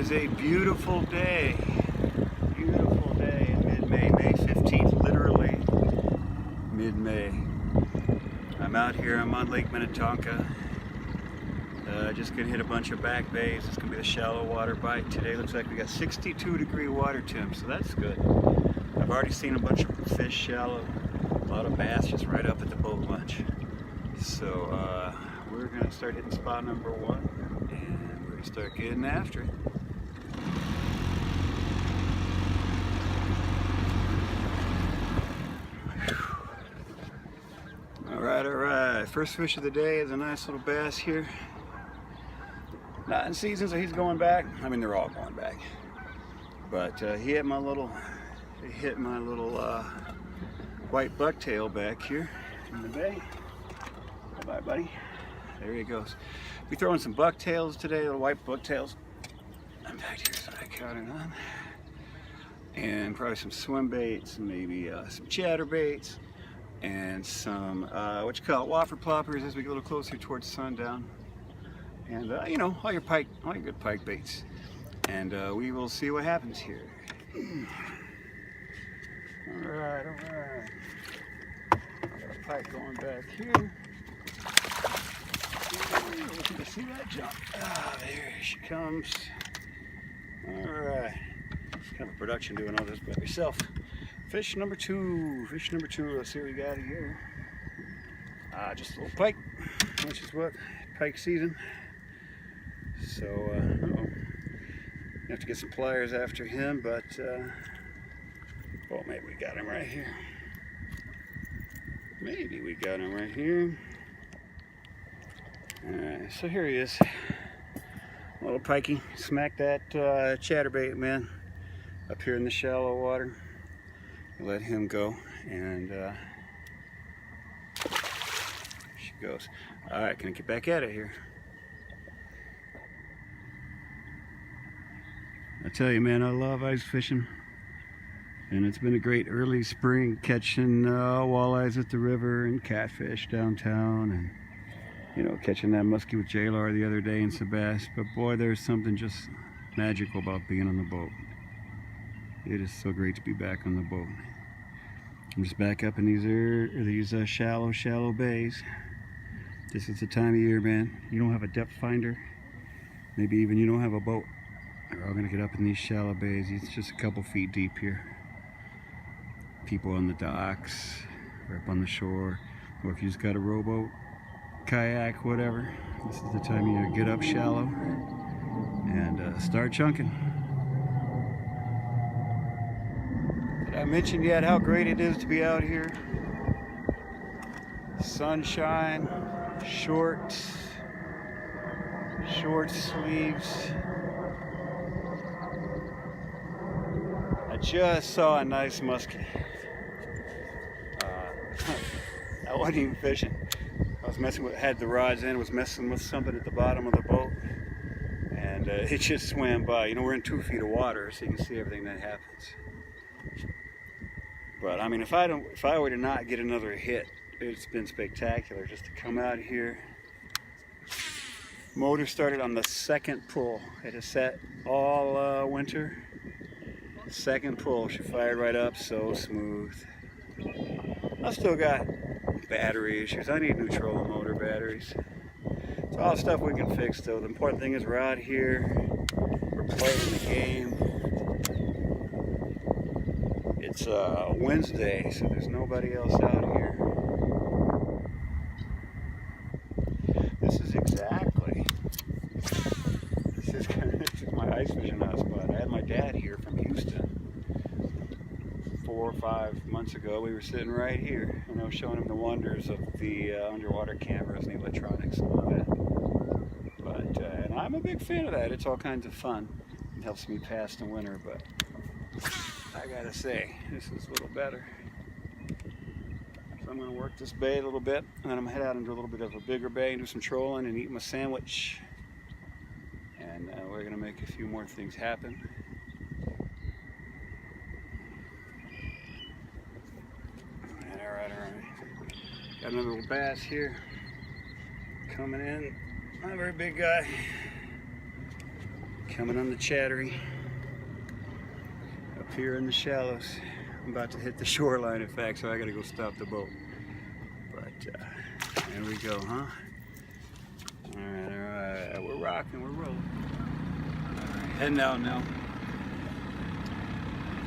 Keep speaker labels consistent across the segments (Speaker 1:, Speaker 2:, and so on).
Speaker 1: is a beautiful day. Beautiful day in mid-May, May 15th, literally mid-May. I'm out here, I'm on Lake Minnetonka. Just gonna hit a bunch of back bays. It's gonna be the shallow water bite today. Looks like we got 62-degree water temp, so that's good. I've already seen a bunch of fish shallow, a lot of bass just right up at the boat launch. So we're gonna start hitting spot number 1, and we're gonna start getting after it. All right. First fish of the day is a nice little bass here. Not in season, so he's going back. I mean, they're all going back. But he hit my little white bucktail back here in the bay. Bye, buddy. There he goes. We're throwing some bucktails today, little white bucktails. I'm back here, so I counted on. And probably some swim baits, maybe some chatterbaits, and some Whopper Ploppers as we get a little closer towards sundown. And you know, all your good pike baits. And we will see what happens here. All right. Got a pike going back here. Looking to see that jump. Ah, there she comes. All right. Kind of a production doing all this by yourself. Fish number two. Let's see what we got here. Just a little pike, which is what pike season. So, you have to get some pliers after him, but well, maybe we got him right here. Alright, so here he is. A little pikey. Smack that chatterbait, man, up here in the shallow water. Let him go, and she goes. Alright, gonna get back at it here. I tell you, man, I love ice fishing, and it's been a great early spring catching walleyes at the river and catfish downtown, and you know, catching that muskie with J-Lar the other day in some bass. But boy, there's something just magical about being on the boat. It is so great to be back on the boat. I'm just back up in these shallow bays. This is the time of year, man. You don't have a depth finder, maybe even you don't have a boat. We're all gonna get up in these shallow bays. It's just a couple feet deep here. People on the docks, or up on the shore, or if you just got a rowboat, kayak, whatever. This is the time you get up shallow and start chunking. Did I mention yet how great it is to be out here? Sunshine, short sleeves. I just saw a nice muskie. I wasn't even fishing. I was had the rods in, was messing with something at the bottom of the boat, and it just swam by. You know, we're in 2 feet of water, so you can see everything that happens. But I mean, if I were to not get another hit, it's been spectacular just to come out here. Motor started on the second pull. It has sat all winter. Second pull, she fired right up, so smooth. I still got battery issues. I need new trolling motor batteries. It's all stuff we can fix, though. The important thing is we're out here, we're playing the game. It's Wednesday, so there's nobody else out here. This is my ice fishing hotspot. I had my dad here from Houston 4 or 5 months ago. We were sitting right here, and I was showing him the wonders of the underwater cameras and the electronics and all that. But and I'm a big fan of that. It's all kinds of fun. It helps me pass the winter, but I gotta say, this is a little better. So I'm gonna work this bay a little bit, and then I'm gonna head out into a little bit of a bigger bay and do some trolling and eat my sandwich. And we're gonna make a few more things happen. All right. Got another little bass here coming in. Not a very big guy. Coming on the Chatterbait up here in the shallows. I'm about to hit the shoreline, in fact, so I gotta go stop the boat. But there we go, huh? Alright, we're rocking, we're rolling. Alright, heading out now.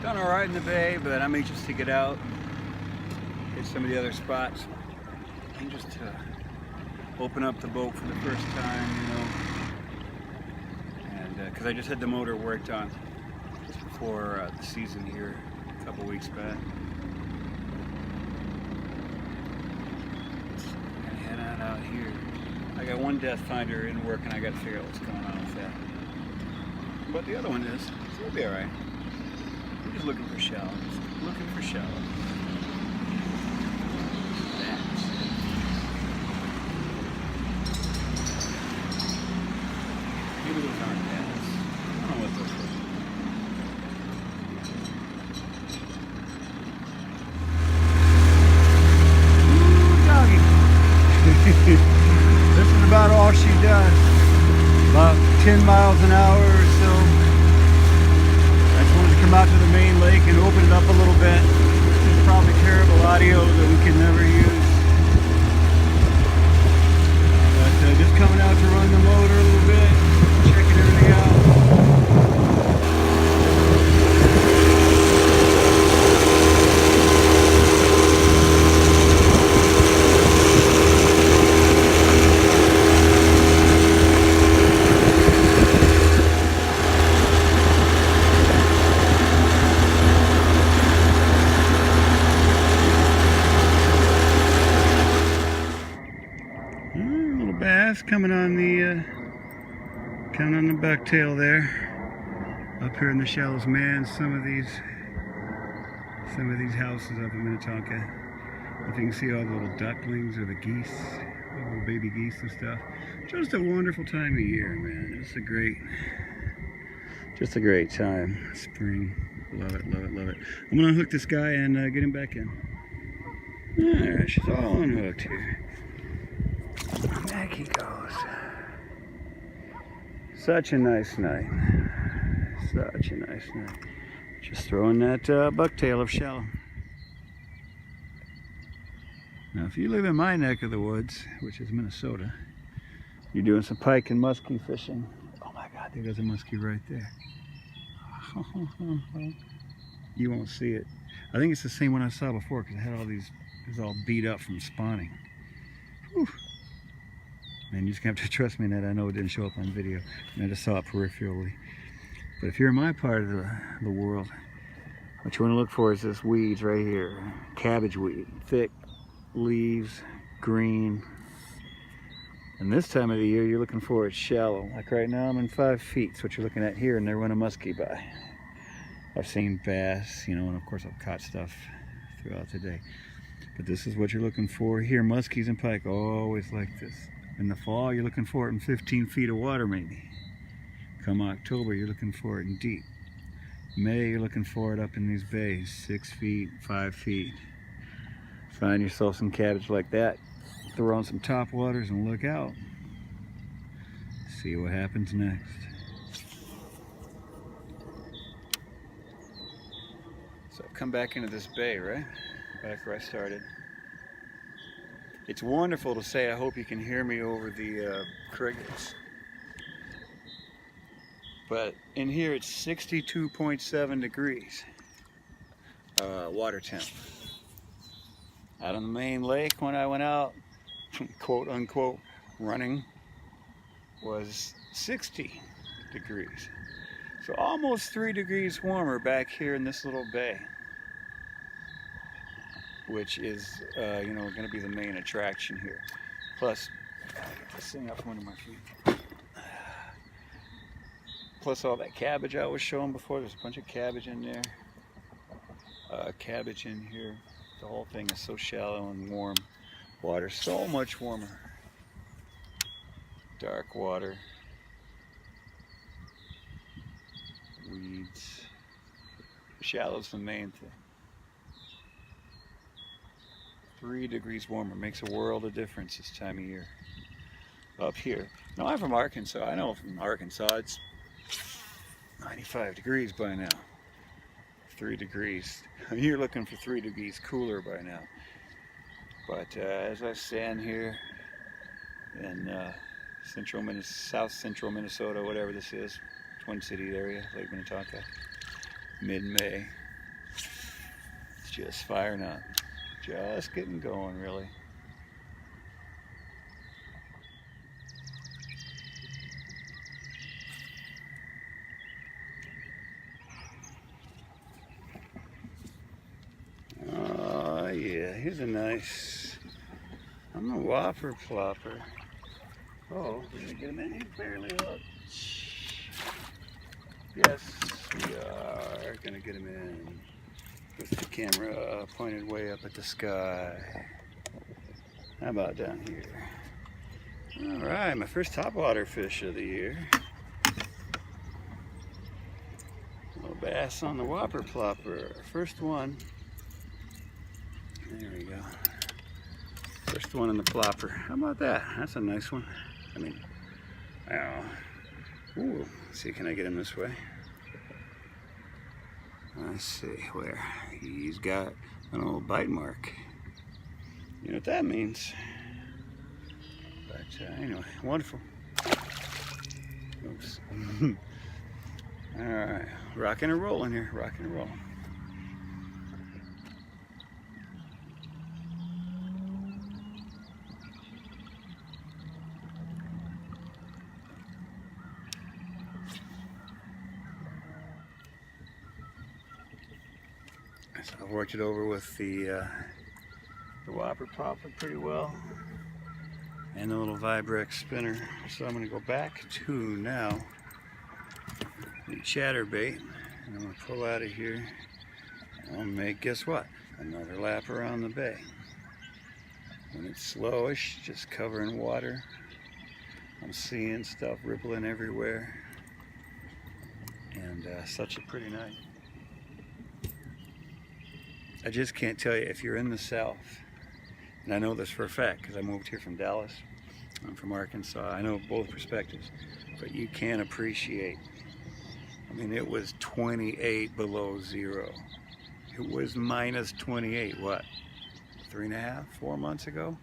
Speaker 1: Done alright in the bay, but I'm anxious to get out, hit some of the other spots, and just open up the boat for the first time, you know. And because I just had the motor worked on just before the season here a couple weeks back. I'm gonna head on out here. I got one depth finder in work and I gotta figure out what's going on with that. But the other one is, so we'll be alright. We're just looking for shallow. Just looking for shallow. Maybe those aren't bass. I don't know what those are. Ooh, doggy. This is about all she does. About 10 miles an hour or so. I just wanted to come out to the main lake and open it up a little bit. This is probably terrible audio that we can never use. But just coming out to run the motor a little bit. Checking everything out. Little bass coming on the bucktail there. Up here in the shallows, man, some of these houses up in Minnetonka. If you can see all the little ducklings or the geese, little baby geese and stuff. Just a wonderful time of year, man. It's just a great time. Spring. Love it, love it, love it. I'm gonna unhook this guy and get him back in. Alright, she's all unhooked here. Back he goes. Such a nice night. Such a nice night. Just throwing that bucktail of shallow. Now, if you live in my neck of the woods, which is Minnesota, you're doing some pike and muskie fishing. Oh my God, there goes a muskie right there. You won't see it. I think it's the same one I saw before because it had all these, it was all beat up from spawning. Whew. Man, you just have to trust me that I know it didn't show up on video. And I just saw it peripherally. But if you're in my part of the world, what you want to look for is this weeds right here. Cabbage weed. Thick leaves, green. And this time of the year, you're looking for it shallow. Like right now, I'm in 5 feet. That's what you're looking at here, and they're running muskie by. I've seen bass, you know, and of course I've caught stuff throughout the day. But this is what you're looking for here. Muskies and pike, always like this. In the fall, you're looking for it in 15 feet of water maybe. Come October, you're looking for it in deep. May, you're looking for it up in these bays, 6 feet, 5 feet. Find yourself some cabbage like that. Throw on some top waters and look out. See what happens next. So I've come back into this bay, right? Back where I started. It's wonderful to say I hope you can hear me over the crickets. But in here it's 62.7 degrees water temp. Out on the main lake when I went out, quote unquote, running, was 60 degrees. So almost 3 degrees warmer back here in this little bay, which is, you know, going to be the main attraction here. Plus, get this thing up from under my feet. Plus all that cabbage I was showing before. There's a bunch of cabbage in there. Cabbage in here. The whole thing is so shallow and warm. Water so much warmer. Dark water. Weeds. Shallow's the main thing. 3 degrees warmer makes a world of difference this time of year. Up here. Now I'm from Arkansas. I know from Arkansas it's 95 degrees by now. 3 degrees. You're looking for 3 degrees cooler by now. But as I stand here in south central Minnesota, whatever this is, Twin Cities area, Lake Minnetonka, mid-May, it's just firing up. Just getting going, really. Oh yeah, here's a nice, I'm a Whopper Plopper. Oh, we're gonna get him in. He's barely hooked. Yes, we are gonna get him in with the camera pointed way up at the sky. How about down here? All right, my first topwater fish of the year. Little bass on the Whopper Plopper. First one. There we go. First one in the plopper. How about that? That's a nice one. I mean, ooh, let's see, can I get him this way? Let's see where. He's got an old bite mark. You know what that means. But anyway, wonderful. Oops. All right, rocking and rolling here, rocking and rolling. So I've worked it over with the Whopper Plopper pretty well, and the little Vibrex spinner. So I'm going to go back to now the Chatterbait, and I'm going to pull out of here. And I'll make, guess what? Another lap around the bay. When it's slowish, just covering water, I'm seeing stuff rippling everywhere, and such a pretty night. I just can't tell you, if you're in the South, and I know this for a fact because I moved here from Dallas, I'm from Arkansas, I know both perspectives, but you can't appreciate, I mean, it was 28 below zero. It was minus 28, what, 3.5, 4 months ago?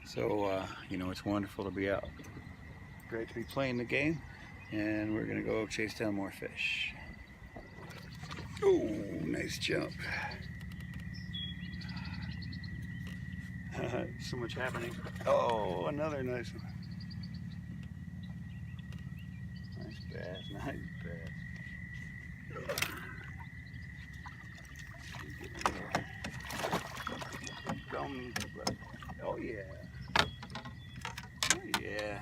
Speaker 1: So, you know, it's wonderful to be out. Great to be playing the game, and we're gonna go chase down more fish. Oh, nice jump. So much happening. Oh, another nice one. Nice bass, nice bass. Oh yeah. Oh yeah.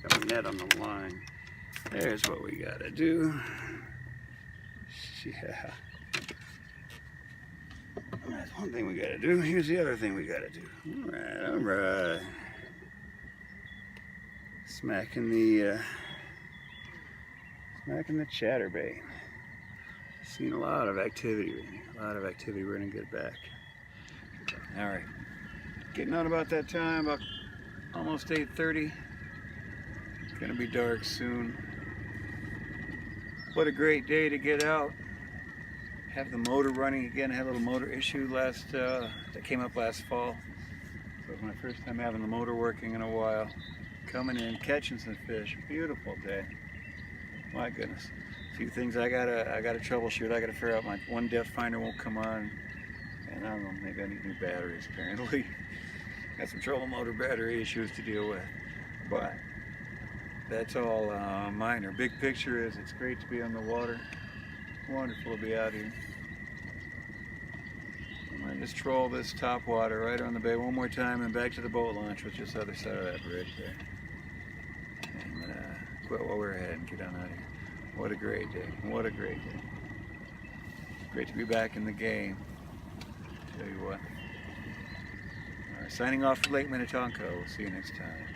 Speaker 1: Got a net on the line. There's what we gotta do. Yeah. That's one thing we gotta do. Here's the other thing we gotta do. All right. Smacking the Chatterbait. Seen a lot of activity in here. A lot of activity. We're gonna get back. All right. Getting on about that time. About almost 8:30. It's gonna be dark soon. What a great day to get out. Have the motor running again. I had a little motor issue that came up last fall. So it was my first time having the motor working in a while. Coming in, catching some fish. Beautiful day. My goodness. A few things I gotta troubleshoot. I gotta figure out my one depth finder won't come on. And I don't know, maybe I need new batteries apparently. Got some trolling motor battery issues to deal with. But that's all minor. Big picture is it's great to be on the water. Wonderful to be out here. I'm going to just troll this top water right on the bay one more time and back to the boat launch, which is the other side of that bridge there. And quit while we're ahead and get on out of here. What a great day. What a great day. Great to be back in the game. Tell you what. All right, signing off from Lake Minnetonka. We'll see you next time.